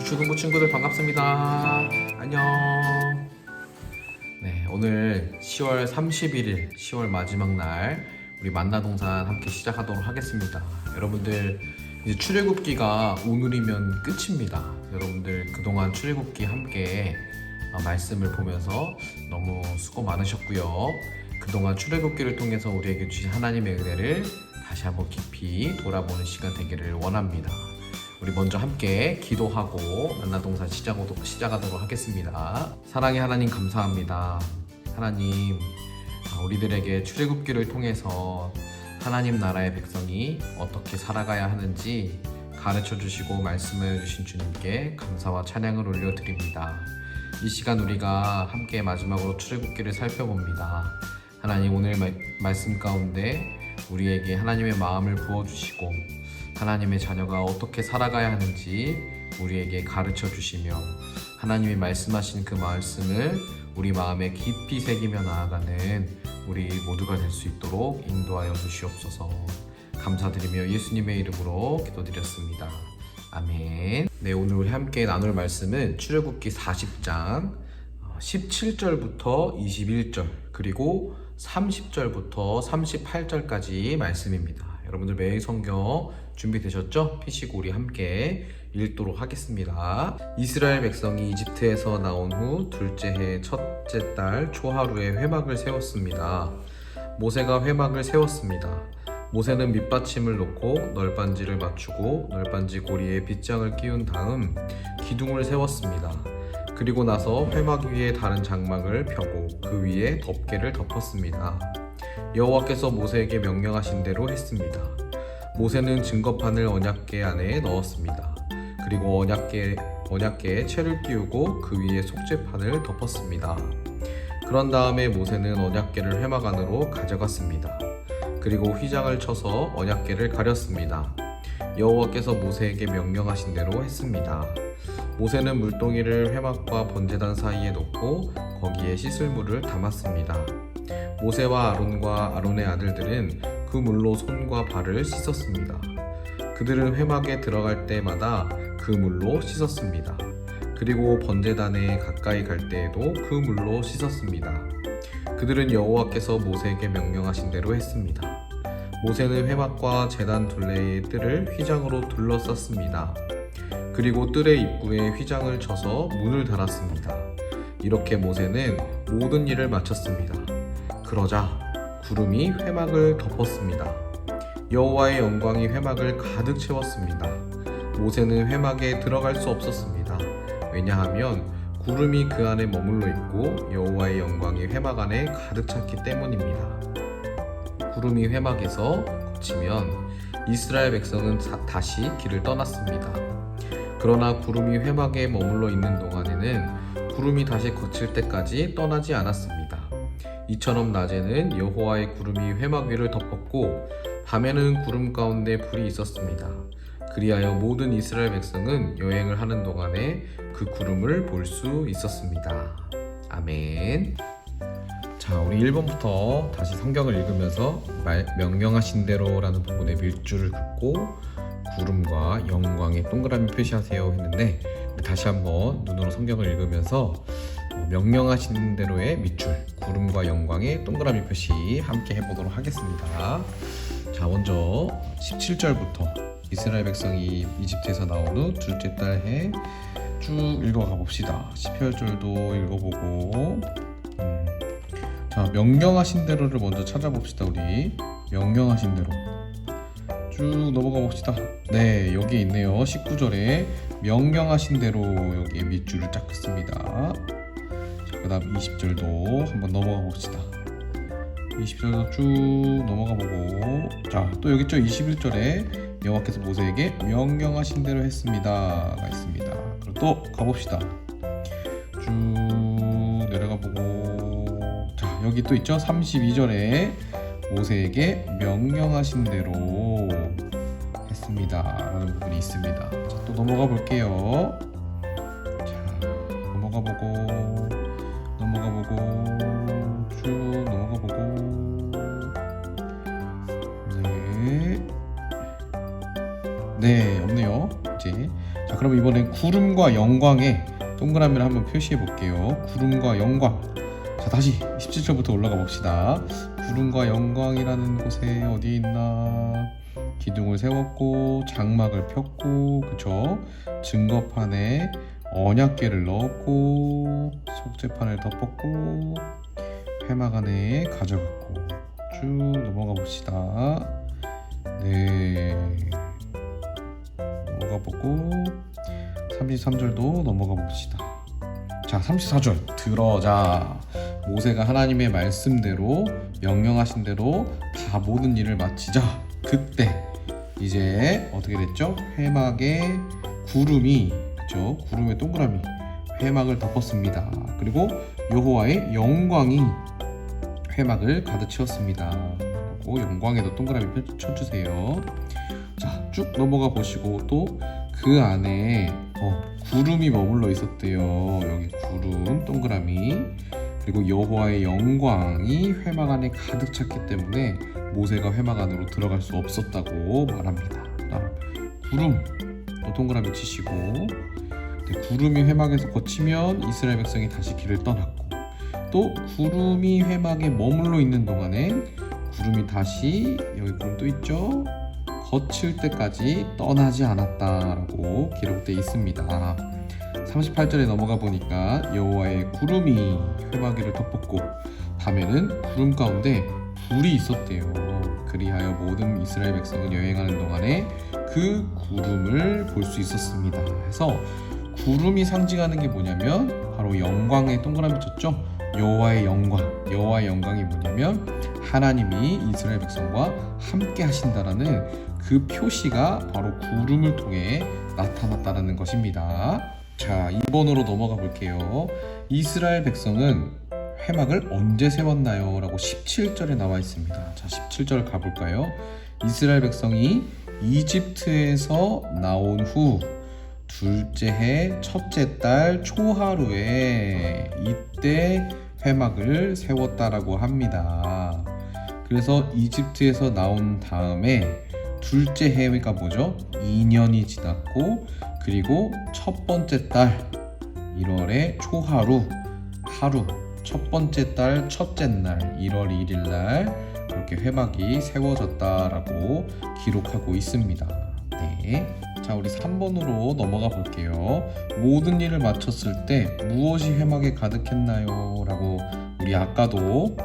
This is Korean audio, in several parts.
중등부 친구들 반갑습니다. 안녕. 네, 오늘 10월 31일, 10월 마지막 날 우리 만나동산 함께 시작하도록 하겠습니다. 여러분들 이제 출애굽기가 오늘이면 끝입니다. 여러분들 그동안 출애굽기 함께 말씀을 보면서 너무 수고 많으셨고요. 그동안 출애굽기를 통해서 우리에게 주신 하나님의 은혜를 다시 한번 깊이 돌아보는 시간 되기를 원합니다. 우리 먼저 함께 기도하고 만나동산 시작하도록 하겠습니다. 사랑의 하나님 감사합니다. 하나님, 우리들에게 출애굽기를 통해서 하나님 나라의 백성이 어떻게 살아가야 하는지 가르쳐 주시고 말씀해 주신 주님께 감사와 찬양을 올려드립니다. 이 시간 우리가 함께 마지막으로 출애굽기를 살펴봅니다. 하나님, 오늘 말씀 가운데 우리에게 하나님의 마음을 부어주시고 하나님의 자녀가 어떻게 살아가야 하는지 우리에게 가르쳐 주시며 하나님이 말씀하신 그 말씀을 우리 마음에 깊이 새기며 나아가는 우리 모두가 될 수 있도록 인도하여 주시옵소서. 감사드리며 예수님의 이름으로 기도드렸습니다. 아멘. 네, 오늘 우리 함께 나눌 말씀은 출애굽기 40장 17절부터 21절 그리고 30절부터 38절까지 말씀입니다. 여러분들 매일 성경 준비되셨죠? 펴시고 우리 함께 읽도록 하겠습니다. 이스라엘 백성이 이집트에서 나온 후 둘째 해 첫째 달 초하루에 회막을 세웠습니다. 모세가 회막을 세웠습니다. 모세는 밑받침을 놓고 널빤지를 맞추고 널빤지 고리에 빗장을 끼운 다음 기둥을 세웠습니다. 그리고 나서 회막 위에 다른 장막을 펴고 그 위에 덮개를 덮었습니다. 여호와께서 모세에게 명령하신 대로 했습니다. 모세는 증거판을 언약궤 안에 넣었습니다. 그리고 언약궤에 채를 끼우고 그 위에 속죄판을 덮었습니다. 그런 다음에 모세는 언약궤를 회막 안으로 가져갔습니다. 그리고 휘장을 쳐서 언약궤를 가렸습니다. 여호와께서 모세에게 명령하신 대로 했습니다. 모세는 물동이를 회막과 번제단 사이에 놓고 거기에 씻을 물을 담았습니다. 모세와 아론과 아론의 아들들은 그 물로 손과 발을 씻었습니다. 그들은 회막에 들어갈 때마다 그 물로 씻었습니다. 그리고 번제단에 가까이 갈 때에도 그 물로 씻었습니다. 그들은 여호와께서 모세에게 명령하신 대로 했습니다. 모세는 회막과 제단 둘레의 뜰을 휘장으로 둘러쌌습니다. 그리고 뜰의 입구에 휘장을 쳐서 문을 달았습니다. 이렇게 모세는 모든 일을 마쳤습니다. 그러자 구름이 회막을 덮었습니다. 여호와의 영광이 회막을 가득 채웠습니다. 모세는 회막에 들어갈 수 없었습니다. 왜냐하면 구름이 그 안에 머물러 있고 여호와의 영광이 회막 안에 가득 찼기 때문입니다. 구름이 회막에서 그치면 이스라엘 백성은 다시 길을 떠났습니다. 그러나 구름이 회막에 머물러 있는 동안에는 구름이 다시 거칠 때까지 떠나지 않았습니다. 이처럼 낮에는 여호와의 구름이 회막 위를 덮었고 밤에는 구름 가운데 불이 있었습니다. 그리하여 모든 이스라엘 백성은 여행을 하는 동안에 그 구름을 볼 수 있었습니다. 아멘. 자, 우리 1번부터 다시 성경을 읽으면서 명령하신 대로라는 부분에 밀줄을 긋고 구름과 영광의 동그라미 표시하세요 했는데, 다시 한번 눈으로 성경을 읽으면서 명령하신 대로의 밑줄, 구름과 영광의 동그라미 표시 함께 해보도록 하겠습니다. 자, 먼저 17절부터 이스라엘 백성이 이집트에서 나온 후 둘째 달 해 쭉 읽어가 봅시다. 18절도 읽어보고 자, 명령하신 대로를 먼저 찾아봅시다. 우리 명령하신 대로 쭉 넘어가 봅시다. 네, 여기 있네요. 19절에 명령하신 대로 여기에 밑줄을 쫙 긋습니다. 자, 그 다음 20절도 한번 넘어가 봅시다. 20절도 쭉 넘어가 보고, 자, 또 여기 있죠. 21절에 여호와께서 모세에게 명령하신 대로 했습니다 가 있습니다. 그럼 또 가봅시다. 쭉 내려가 보고, 자, 여기 또 있죠. 32절에 모세에게 명령하신 대로 했습니다 라는 부분이 있습니다. 자, 또 넘어가 볼게요. 자, 넘어가 보고 쭉 넘어가 보고, 네, 없네요. 이제 자, 그럼 이번엔 구름과 영광에 동그라미를 한번 표시해 볼게요. 구름과 영광. 자, 다시 17절부터 올라가 봅시다. 구름과 영광이라는 곳에 어디 있나? 기둥을 세웠고 장막을 폈고, 그쵸? 증거판에 언약궤를 넣었고 속죄판을 덮었고 회막 안에 가져갔고. 쭉 넘어가 봅시다. 네, 넘어가 보고 33절도 넘어가 봅시다. 자, 34절 들어자. 모세가 하나님의 말씀대로 명령하신 대로 다 모든 일을 마치자. 그때 이제 어떻게 됐죠? 회막에 구름이, 그쵸? 구름의 동그라미 회막을 덮었습니다. 그리고 여호와의 영광이 회막을 가득 채웠습니다. 그리고 영광에도 동그라미 쳐주세요. 자, 쭉 넘어가 보시고 또 그 안에 구름이 머물러 있었대요. 여기 구름 동그라미. 그리고 여호와의 영광이 회막 안에 가득 찼기 때문에 모세가 회막 안으로 들어갈 수 없었다고 말합니다. 구름 동그라미 치시고, 구름이 회막에서 거치면 이스라엘 백성이 다시 길을 떠났고, 또 구름이 회막에 머물러 있는 동안에 구름이 다시, 여기 구름 또 있죠? 거칠 때까지 떠나지 않았다라고 기록되어 있습니다. 38절에 넘어가 보니까 여호와의 구름이 회막 위를 덮었고 밤에는 구름 가운데 불이 있었대요. 그리하여 모든 이스라엘 백성은 여행하는 동안에 그 구름을 볼 수 있었습니다. 그래서 구름이 상징하는 게 뭐냐면 바로 영광의 동그라미 쳤죠? 여호와의 영광. 여호와의 영광이 뭐냐면 하나님이 이스라엘 백성과 함께 하신다라는 그 표시가 바로 구름을 통해 나타났다는 것입니다. 자, 2번으로 넘어가 볼게요. 이스라엘 백성은 회막을 언제 세웠나요? 라고 17절에 나와 있습니다. 자, 17절 가볼까요? 이스라엘 백성이 이집트에서 나온 후 둘째 해 첫째 달 초하루에 이때 회막을 세웠다라고 합니다. 그래서 이집트에서 나온 다음에 둘째 해가 뭐죠? 2년이 지났고, 그리고 첫 번째 달 1월의 초하루 하루, 첫 번째 달 첫째 날 1월 1일 날 그렇게 회막이 세워졌다라고 기록하고 있습니다. 네. 자, 우리 3번으로 넘어가 볼게요. 모든 일을 마쳤을 때 무엇이 회막에 가득했나요? 라고 우리 아까도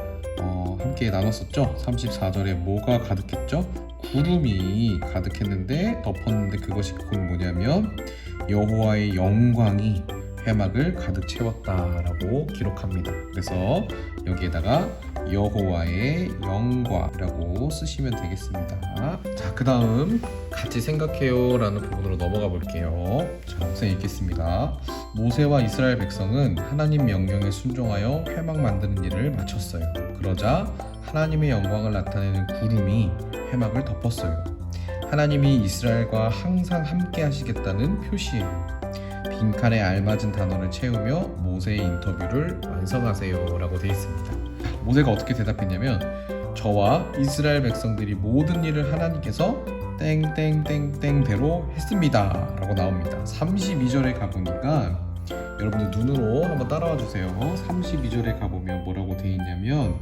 함께 나눴었죠. 34절에 뭐가 가득했죠? 구름이 가득했는데 덮었는데 그것이 곧 뭐냐면 여호와의 영광이 회막을 가득 채웠다라고 기록합니다. 그래서 여기에다가 여호와의 영광이라고 쓰시면 되겠습니다. 자, 그 다음 같이 생각해요 라는 부분으로 넘어가 볼게요. 자, 우선 읽겠습니다. 모세와 이스라엘 백성은 하나님 명령에 순종하여 회막 만드는 일을 마쳤어요. 그러자 하나님의 영광을 나타내는 구름이 회막을 덮었어요. 하나님이 이스라엘과 항상 함께 하시겠다는 표시예요. 빈칸에 알맞은 단어를 채우며 모세의 인터뷰를 완성하세요 라고 되어 있습니다. 모세가 어떻게 대답했냐면 저와 이스라엘 백성들이 모든 일을 하나님께서 땡땡땡땡대로 했습니다 라고 나옵니다. 32절에 가보니까 여러분들 눈으로 한번 따라와 주세요. 32절에 가보면 뭐라고 되어 있냐면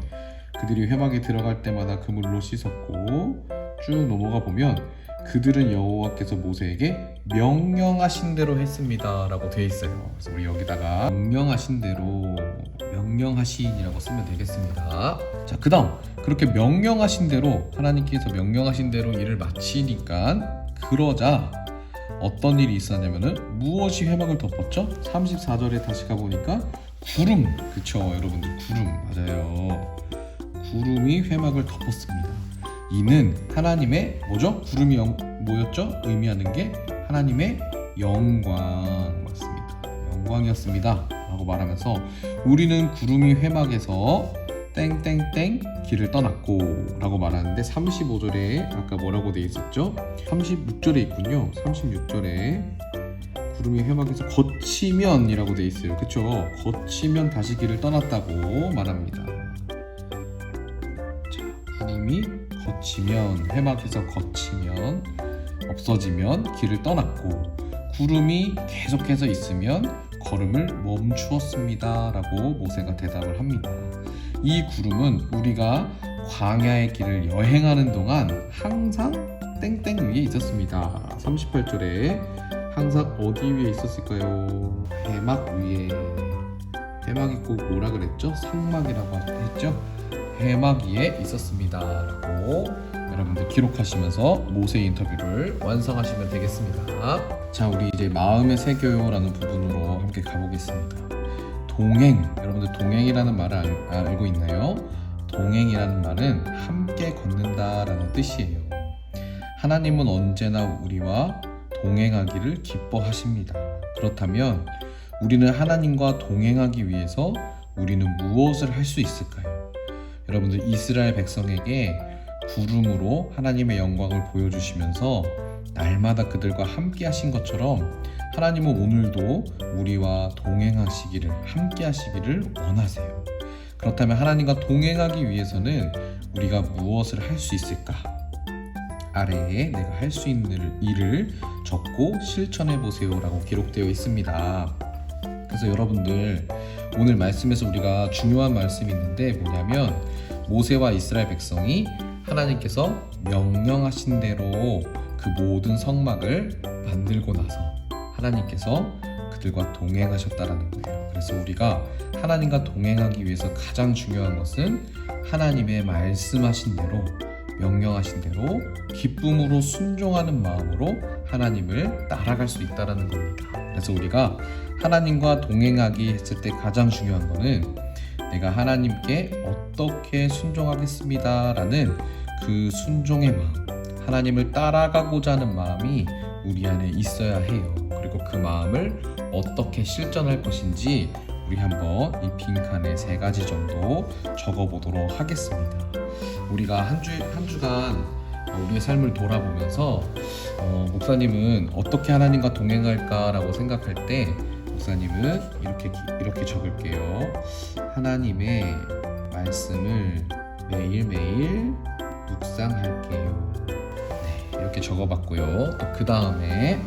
그들이 회막에 들어갈 때마다 그물로 씻었고, 쭉 넘어가 보면 그들은 여호와께서 모세에게 명령하신 대로 했습니다 라고 되어 있어요. 그래서 우리 여기다가 명령하신 대로, 명령하신이라고 쓰면 되겠습니다. 자, 그 다음 그렇게 명령하신 대로, 하나님께서 명령하신 대로 일을 마치니까 그러자 어떤 일이 있었냐면은 무엇이 회막을 덮었죠? 34절에 다시 가보니까 구름. 그쵸, 여러분들, 구름 맞아요. 구름이 회막을 덮었습니다. 이는 하나님의 뭐죠? 구름이 뭐였죠? 의미하는 게 하나님의 영광 맞습니다. 영광이었습니다 라고 말하면서 우리는 구름이 회막에서 땡땡땡 길을 떠났고 라고 말하는데 35절에 아까 뭐라고 돼 있었죠? 36절에 있군요. 36절에 구름이 회막에서 거치면 이라고 돼 있어요. 그쵸? 거치면 다시 길을 떠났다고 말합니다. 자, 구름이 거치면, 회막에서 거치면, 없어지면 길을 떠났고, 구름이 계속해서 있으면 걸음을 멈추었습니다 라고 모세가 대답을 합니다. 이 구름은 우리가 광야의 길을 여행하는 동안 항상 땡땡 위에 있었습니다. 38절에 항상 어디 위에 있었을까요? 해막 위에. 해막이 꼭 뭐라 그랬죠? 상막이라고 했죠? 해막 위에 있었습니다 라고 여러분들 기록하시면서 모세 인터뷰를 완성하시면 되겠습니다. 자, 우리 이제 마음의 새겨요라는 부분으로 함께 가보겠습니다. 동행, 여러분들 동행이라는 말을 알고 있나요? 동행이라는 말은 함께 걷는다라는 뜻이에요. 하나님은 언제나 우리와 동행하기를 기뻐하십니다. 그렇다면 우리는 하나님과 동행하기 위해서 우리는 무엇을 할 수 있을까요? 여러분들 이스라엘 백성에게 구름으로 하나님의 영광을 보여주시면서 날마다 그들과 함께 하신 것처럼 하나님은 오늘도 우리와 동행하시기를, 함께 하시기를 원하세요. 그렇다면 하나님과 동행하기 위해서는 우리가 무엇을 할 수 있을까? 아래에 내가 할 수 있는 일을 적고 실천해 보세요 라고 기록되어 있습니다. 그래서 여러분들 오늘 말씀에서 우리가 중요한 말씀이 있는데 뭐냐면 모세와 이스라엘 백성이 하나님께서 명령하신 대로 그 모든 성막을 만들고 나서 하나님께서 그들과 동행하셨다라는 거예요. 그래서 우리가 하나님과 동행하기 위해서 가장 중요한 것은 하나님의 말씀하신 대로, 명령하신 대로 기쁨으로 순종하는 마음으로 하나님을 따라갈 수 있다는 겁니다. 그래서 우리가 하나님과 동행하기 했을 때 가장 중요한 거는 내가 하나님께 어떻게 순종하겠습니다 라는 그 순종의 마음, 하나님을 따라가고자 하는 마음이 우리 안에 있어야 해요. 그리고 그 마음을 어떻게 실천할 것인지 우리 한번 이 빈칸에 3가지 정도 적어보도록 하겠습니다. 우리가 한 주간 우리의 삶을 돌아보면서 목사님은 어떻게 하나님과 동행할까라고 생각할 때 목사님은 이렇게 적을게요. 하나님의 말씀을 매일매일 묵상할게요. 네, 이렇게 적어봤고요. 또 그 다음에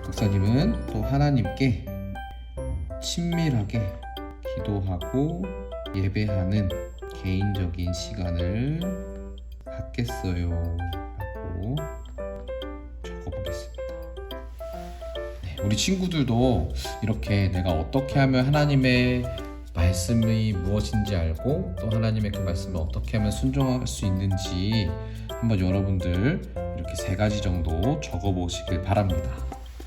목사님은 또 하나님께 친밀하게 기도하고 예배하는 개인적인 시간을 갖겠어요 라고 적어보겠습니다. 네, 우리 친구들도 이렇게 내가 어떻게 하면 하나님의 말씀이 무엇인지 알고 또 하나님의 그 말씀을 어떻게 하면 순종할 수 있는지 한번 여러분들 이렇게 3가지 정도 적어보시길 바랍니다.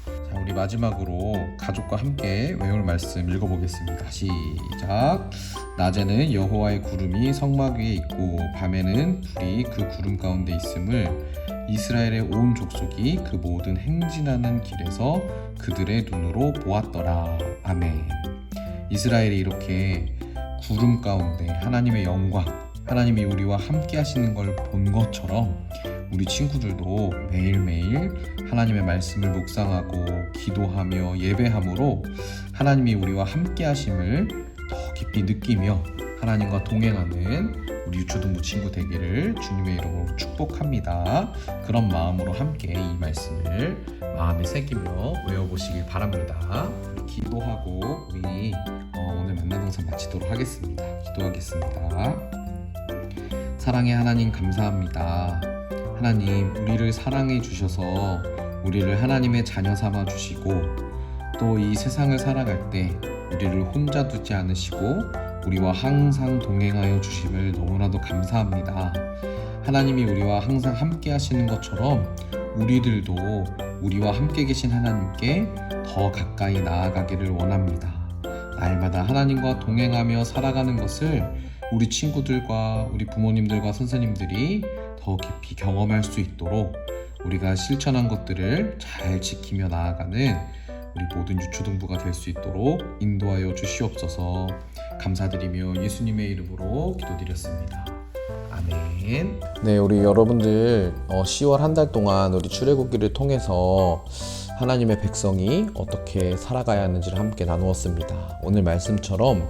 자, 우리 마지막으로 가족과 함께 외울 말씀 읽어보겠습니다. 시작. 낮에는 여호와의 구름이 성막 위에 있고 밤에는 불이 그 구름 가운데 있음을 이스라엘의 온 족속이 그 모든 행진하는 길에서 그들의 눈으로 보았더라. 아멘. 이스라엘이 이렇게 구름 가운데 하나님의 영광, 하나님이 우리와 함께 하시는 걸 본 것처럼 우리 친구들도 매일매일 하나님의 말씀을 묵상하고 기도하며 예배함으로 하나님이 우리와 함께 하심을 더 깊이 느끼며 하나님과 동행하는 우리 유초등부 친구 되기를 주님의 이름으로 축복합니다. 그런 마음으로 함께 이 말씀을 마음에 새기며 외워보시길 바랍니다. 기도하고 우리 오늘 만나동산 마치도록 하겠습니다. 기도하겠습니다. 사랑의 하나님 감사합니다. 하나님 우리를 사랑해 주셔서 우리를 하나님의 자녀 삼아 주시고 또 이 세상을 살아갈 때 우리를 혼자 두지 않으시고 우리와 항상 동행하여 주심을 너무나도 감사합니다. 하나님이 우리와 항상 함께 하시는 것처럼 우리들도 우리와 함께 계신 하나님께 더 가까이 나아가기를 원합니다. 날마다 하나님과 동행하며 살아가는 것을 우리 친구들과 우리 부모님들과 선생님들이 더 깊이 경험할 수 있도록 우리가 실천한 것들을 잘 지키며 나아가는 우리 모든 유초등부가 될 수 있도록 인도하여 주시옵소서. 감사드리며 예수님의 이름으로 기도드렸습니다. 아멘. 네, 우리 여러분들 10월 한 달 동안 우리 출애굽기를 통해서 하나님의 백성이 어떻게 살아가야 하는지를 함께 나누었습니다. 오늘 말씀처럼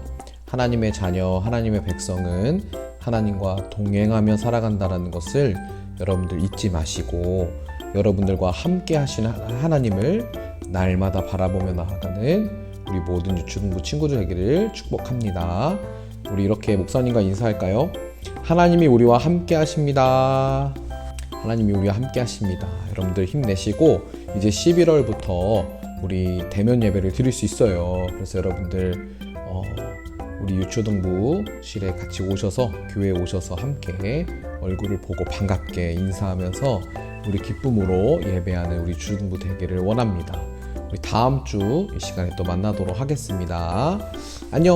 하나님의 자녀, 하나님의 백성은 하나님과 동행하며 살아간다는 것을 여러분들 잊지 마시고 여러분들과 함께 하시는 하나님을 날마다 바라보며 나아가는 우리 모든 유초등부 친구들 되기를 축복합니다. 우리 이렇게 목사님과 인사할까요? 하나님이 우리와 함께 하십니다. 하나님이 우리와 함께 하십니다. 여러분들 힘내시고 이제 11월부터 우리 대면 예배를 드릴 수 있어요. 그래서 여러분들 우리 유초등부실에 같이 오셔서 교회에 오셔서 함께 얼굴을 보고 반갑게 인사하면서 우리 기쁨으로 예배하는 우리 유초등부 되기를 원합니다. 우리 다음 주 이 시간에 또 만나도록 하겠습니다. 안녕.